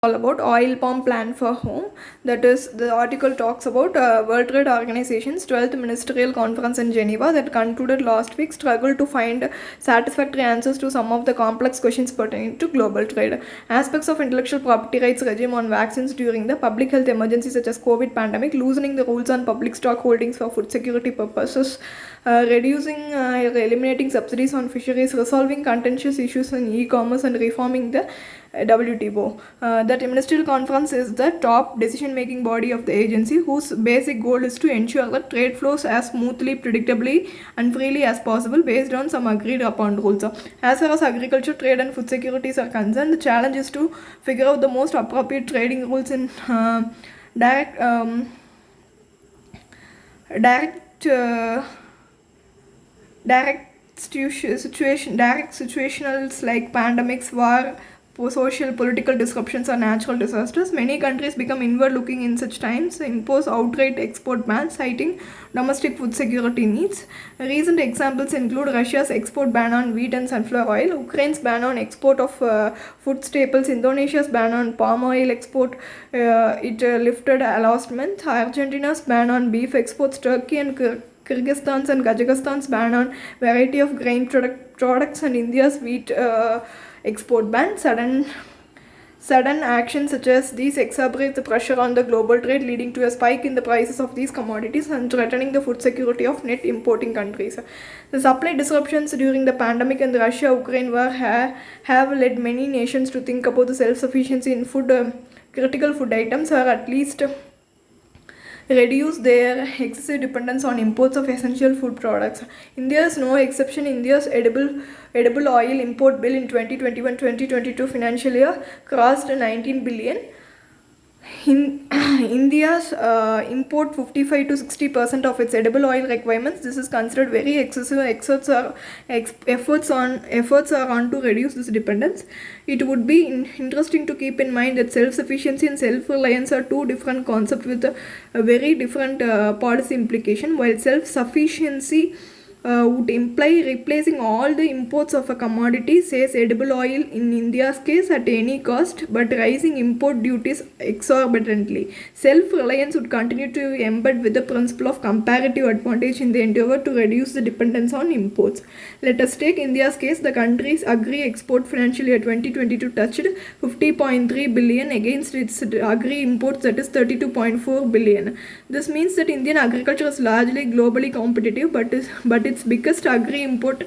All about oil palm plan for home. That is, the article talks about World Trade Organization's 12th ministerial conference in Geneva that concluded last week struggled to find satisfactory answers to some of the complex questions pertaining to global trade. Aspects of intellectual property rights regime on vaccines during the public health emergency such as COVID pandemic, loosening the rules on public stock holdings for food security purposes, reducing or eliminating subsidies on fisheries, resolving contentious issues in e-commerce, and reforming the WTO. That ministerial conference is the top decision-making body of the agency, whose basic goal is to ensure that trade flows as smoothly, predictably, and freely as possible based on some agreed upon rules. As far as agriculture, trade, and food securities are concerned, the challenge is to figure out the most appropriate trading rules in direct direct situationals like pandemics, war, social, political disruptions, or natural disasters. Many countries become inward looking in such times, impose outright export bans, citing domestic food security needs. Recent examples include Russia's export ban on wheat and sunflower oil, Ukraine's ban on export of food staples, Indonesia's ban on palm oil export, it lifted last month, Argentina's ban on beef exports, Turkey and Kyrgyzstan's and Kazakhstan's ban on variety of grain products, and India's wheat export ban. Sudden actions such as these exacerbate the pressure on the global trade, leading to a spike in the prices of these commodities and threatening the food security of net importing countries. The supply disruptions during the pandemic and the Russia-Ukraine war have led many nations to think about the self-sufficiency in food, critical food items, or at least reduce their excessive dependence on imports of essential food products. India is no exception. India's edible oil import bill in 2021-2022 financial year crossed 19 billion. India's import 55 to 60% of its edible oil requirements. This is considered very excessive. Efforts are on to reduce this dependence. It would be interesting to keep in mind that self-sufficiency and self-reliance are two different concepts with a very different policy implication. While self-sufficiency would imply replacing all the imports of a commodity, says edible oil in India's case, at any cost, but raising import duties exorbitantly. Self-reliance would continue to embed with the principle of comparative advantage in the endeavor to reduce the dependence on imports. Let us take India's case. The country's agri export financial year 2022 touched 50.3 billion against its agri imports, that is 32.4 billion. This means that Indian agriculture is largely globally competitive, but its biggest agri import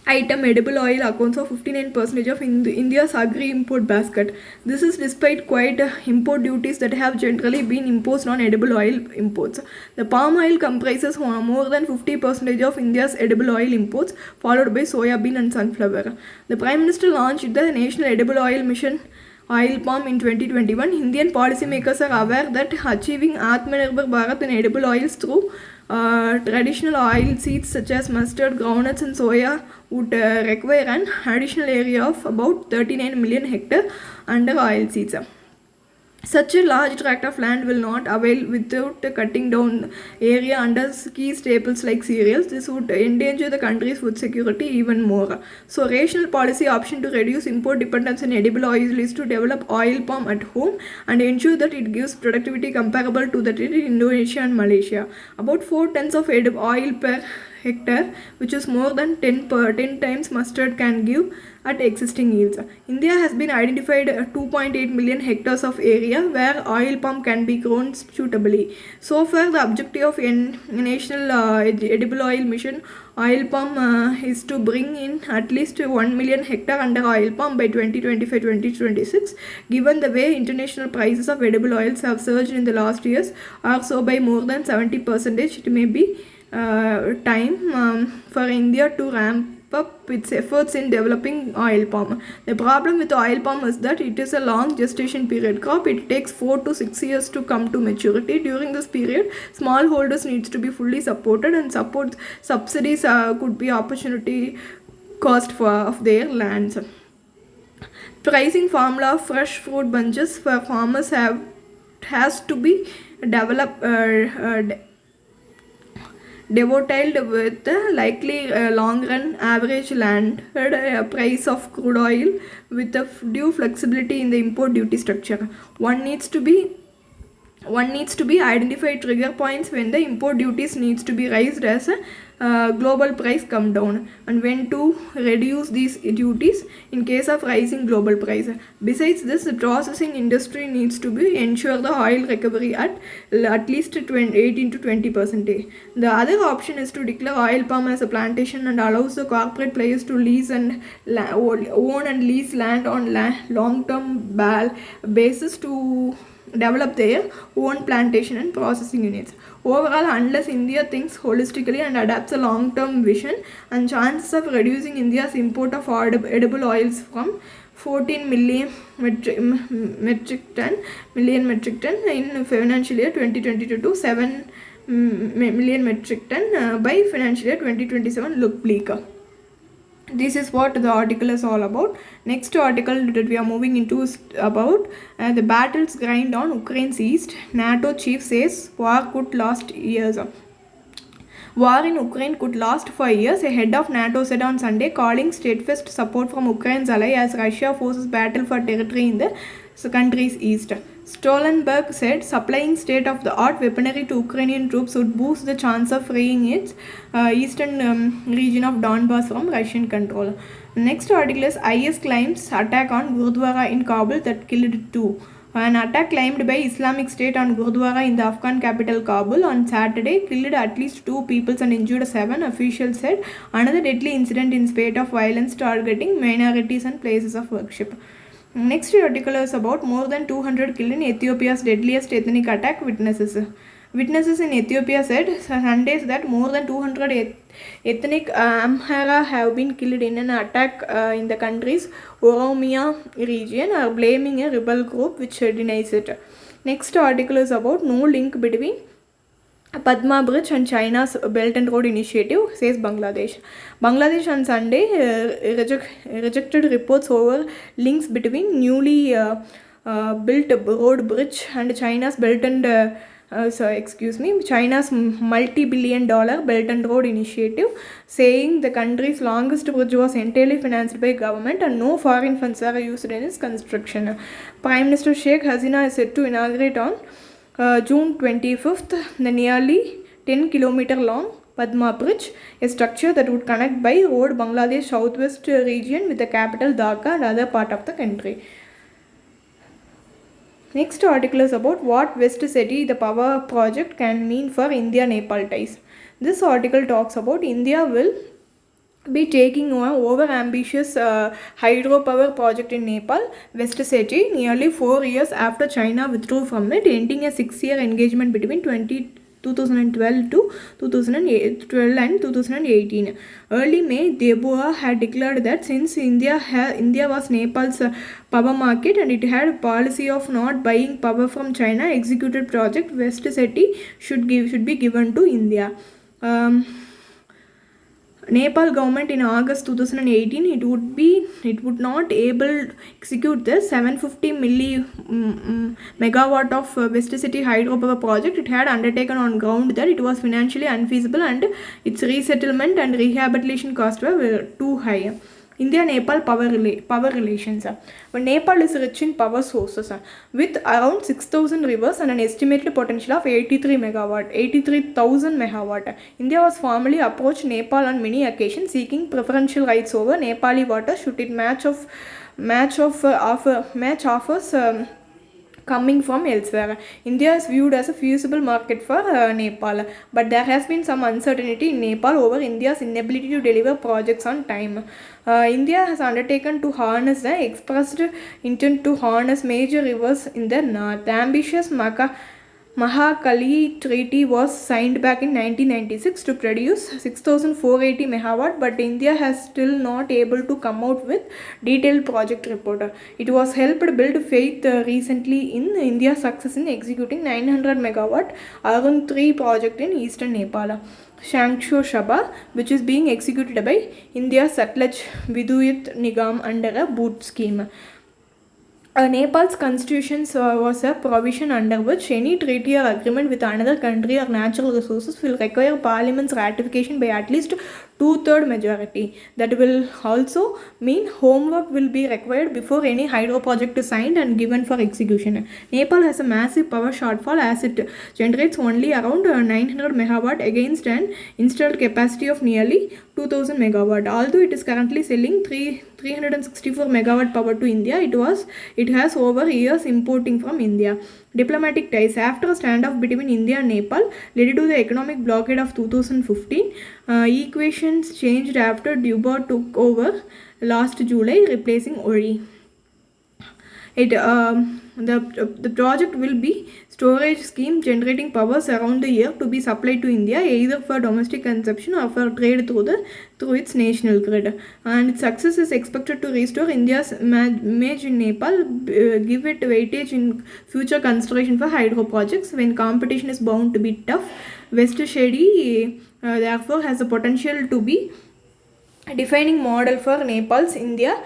item, edible oil, accounts for 59% of India's agri import basket. This is despite quite import duties that have generally been imposed on edible oil imports. The palm oil comprises more than 50% of India's edible oil imports, followed by soybean and sunflower. The Prime Minister launched the National Edible Oil Mission Oil Palm in 2021. Indian policymakers are aware that achieving Atmanirbhar Bharat in edible oils through traditional oil seeds such as mustard, groundnuts, and soya would require an additional area of about 39 million hectares under oil seeds. Such a large tract of land will not avail without cutting down area under key staples like cereals. This would endanger the country's food security even more. So, rational policy option to reduce import dependence on edible oil is to develop oil palm at home and ensure that it gives productivity comparable to that in Indonesia and Malaysia. About 4 tons of oil per hectare, which is more than 10 times mustard can give at existing yields. India has been identified 2.8 million hectares of area where oil palm can be grown suitably. So far, the objective of National Edible Oil Mission Oil Palm is to bring in at least 1 million hectare under oil palm by 2025-2026. Given the way international prices of edible oils have surged in the last years, or so by more than 70%, it may be time for India to ramp up its efforts in developing oil palm. The problem with oil palm is that it is a long gestation period crop. It takes 4 to 6 years to come to maturity. During this period, smallholders needs to be fully supported, and subsidies could be opportunity cost of their lands. Pricing formula of fresh fruit bunches for farmers has to be developed dovetailed with the likely long-run average landed price of crude oil with a due flexibility in the import duty structure. One needs to be identified trigger points when the import duties needs to be raised as a global price come down, and when to reduce these duties in case of rising global price. Besides this, the processing industry needs to be ensure the oil recovery at least 18 to 20%. The other option is to declare oil palm as a plantation and allows the corporate players to lease and own and lease land on long-term basis to develop their own plantation and processing units. Overall, unless India thinks holistically and adapts a long-term vision, and chances of reducing India's import of edible oils from 14 million metric ton in financial year 2022 to 7 million metric ton by financial year 2027 look bleaker. This is what the article is all about. Next article that we are moving into is about the battles grind on Ukraine's east. NATO chief says war could last years. War in Ukraine could last for years, a head of NATO said on Sunday, calling steadfast support from Ukraine's ally as Russia forces battle for territory in the country's east. Stoltenberg said supplying state-of-the-art weaponry to Ukrainian troops would boost the chance of freeing its eastern region of Donbas from Russian control. Next article is IS claims attack on Gurdwara in Kabul that killed 2. An attack claimed by Islamic State on Gurdwara in the Afghan capital Kabul on Saturday killed at least 2 people and injured 7, officials said. Another deadly incident in spate of violence targeting minorities and places of worship. Next article is about more than 200 killed in Ethiopia's deadliest ethnic attack, witnesses. Witnesses in Ethiopia said Sunday that more than 200 ethnic Amhara have been killed in an attack in the country's Oromia region, are blaming a rebel group which denies it. Next article is about no link between Padma Bridge and China's Belt and Road Initiative, says Bangladesh. Bangladesh on Sunday rejected reports over links between newly built road bridge and China's China's multi-billion-dollar Belt and Road Initiative, saying the country's longest bridge was entirely financed by government and no foreign funds are used in its construction. Prime Minister Sheikh Hasina is set to inaugurate on June 25th the nearly 10-kilometer long Padma Bridge, a structure that would connect by road Bangladesh southwest region with the capital Dhaka and other part of the country. Next article is about what West Seti, the power project, can mean for India-Nepal ties. This article talks about India will be taking an over-ambitious hydropower project in Nepal, West Seti, nearly 4 years after China withdrew from it, ending a 6-year engagement between 2012 to 2012 and 2018. Early May, Deboa had declared that since India was Nepal's power market and it had a policy of not buying power from China, executed project West Seti should be given to India. Nepal government in August 2018 it would not able to execute the 750 megawatt of West Seti hydropower project. It had undertaken on ground that it was financially unfeasible and its resettlement and rehabilitation costs were too high. India-Nepal power relations. But Nepal is rich in power sources with around 6,000 rivers and an estimated potential of 83,000 megawatt. India was formally approached Nepal on many occasions seeking preferential rights over Nepali water should it match offers coming from elsewhere. India is viewed as a feasible market for Nepal, but there has been some uncertainty in Nepal over India's inability to deliver projects on time. India has undertaken to harness the expressed intent to harness major rivers in the north. The ambitious Mahakali Treaty was signed back in 1996 to produce 6,480 megawatt, but India has still not able to come out with detailed project report. It was helped build faith recently in India's success in executing 900 megawatt Arun 3 project in eastern Nepal, Shangsho Shaba, which is being executed by India's Sutlej Vidyut Nigam under a BOOT scheme. Nepal's constitution was a provision under which any treaty or agreement with another country or natural resources will require parliament's ratification by at least two-third majority. That will also mean homework will be required before any hydro project is signed and given for execution. Nepal has a massive power shortfall as it generates only around 900 megawatt against an installed capacity of nearly 2000 megawatt. Although it is currently selling 364 megawatt power to India, it has over years importing from India. Diplomatic ties. After a standoff between India and Nepal led to the economic blockade of 2015, equations changed after Dubois took over last July, replacing Ori. The project will be storage scheme generating powers around the year to be supplied to India either for domestic consumption or for trade through its national grid. And its success is expected to restore India's image in Nepal, give it weightage in future consideration for hydro projects when competition is bound to be tough. West Shady therefore has the potential to be a defining model for Nepal India's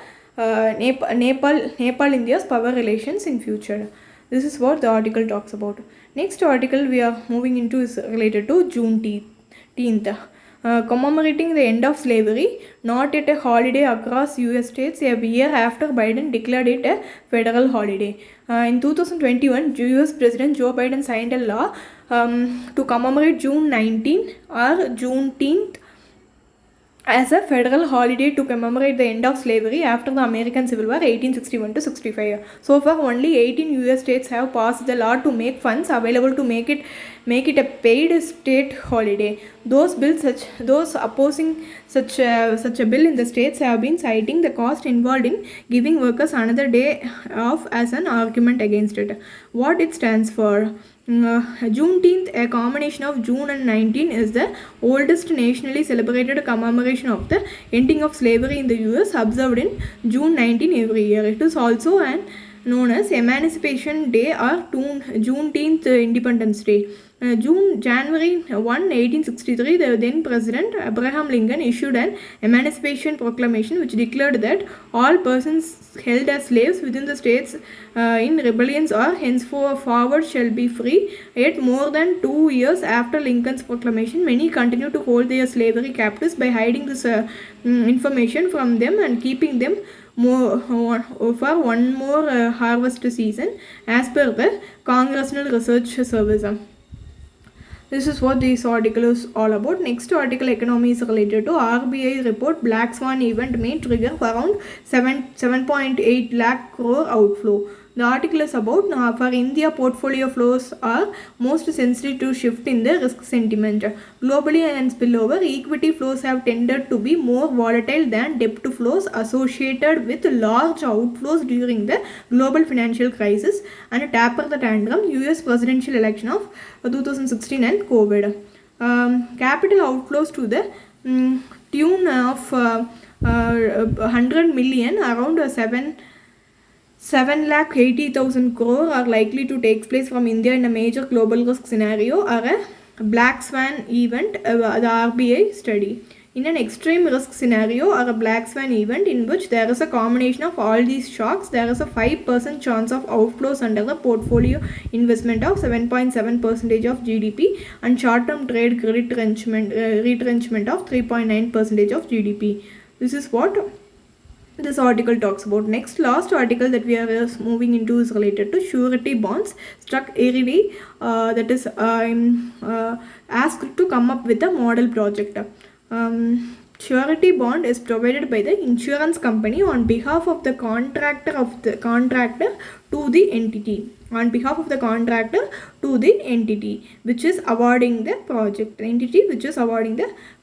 power relations in future. This is what the article talks about. Next article we are moving into is related to Juneteenth. Commemorating the end of slavery, not yet a holiday across US states a year after Biden declared it a federal holiday. In 2021, US President Joe Biden signed a law to commemorate June 19 or Juneteenth as a federal holiday to commemorate the end of slavery after the American Civil War 1861 to 65. So far, only 18 US states have passed the law to make funds available to make it a paid state holiday. Those opposing such a bill in the states have been citing the cost involved in giving workers another day off as an argument against it. What it stands for. Juneteenth, a combination of June and 19, is the oldest nationally celebrated commemoration of the ending of slavery in the US, observed in June 19 every year. It is also known as Emancipation Day or Juneteenth Independence Day. January 1, 1863, the then President Abraham Lincoln issued an Emancipation Proclamation which declared that all persons held as slaves within the states in rebellions or henceforward shall be free. Yet more than 2 years after Lincoln's proclamation, many continue to hold their slavery captives by hiding this information from them and keeping them for one more harvest season, as per the Congressional Research Service. This is what this article is all about. Next article, economy, is related to RBI report. Black Swan event may trigger around 7.8 lakh crore outflow. The article is about for India, portfolio flows are most sensitive to shift in the risk sentiment. Globally and spillover, equity flows have tended to be more volatile than debt flows associated with large outflows during the global financial crisis and taper the tantrum US presidential election of 2016 and COVID. Capital outflows to the tune of 100 million, around 7,80,000 crore are likely to take place from India in a major global risk scenario or a black swan event, the RBI study. In an extreme risk scenario or a black swan event in which there is a combination of all these shocks, there is a 5% chance of outflows under the portfolio investment of 7.7% of GDP and short-term trade retrenchment of 3.9% of GDP. This is what this article talks about. Last article that we are moving into is related to surety bonds. Struck eerily, that is asked to come up with a model project. Surety bond is provided by the insurance company on behalf of the contractor to the entity. On behalf of the contractor to the entity which is awarding the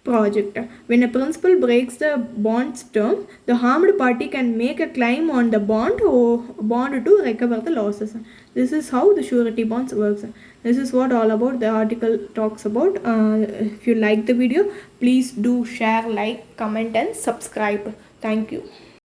project. When a principal breaks the bond's term, the harmed party can make a claim on the bond to recover the losses. This is how the surety bonds works. This is what all about the article talks about. If you like the video, please do share, like, comment and subscribe. Thank you.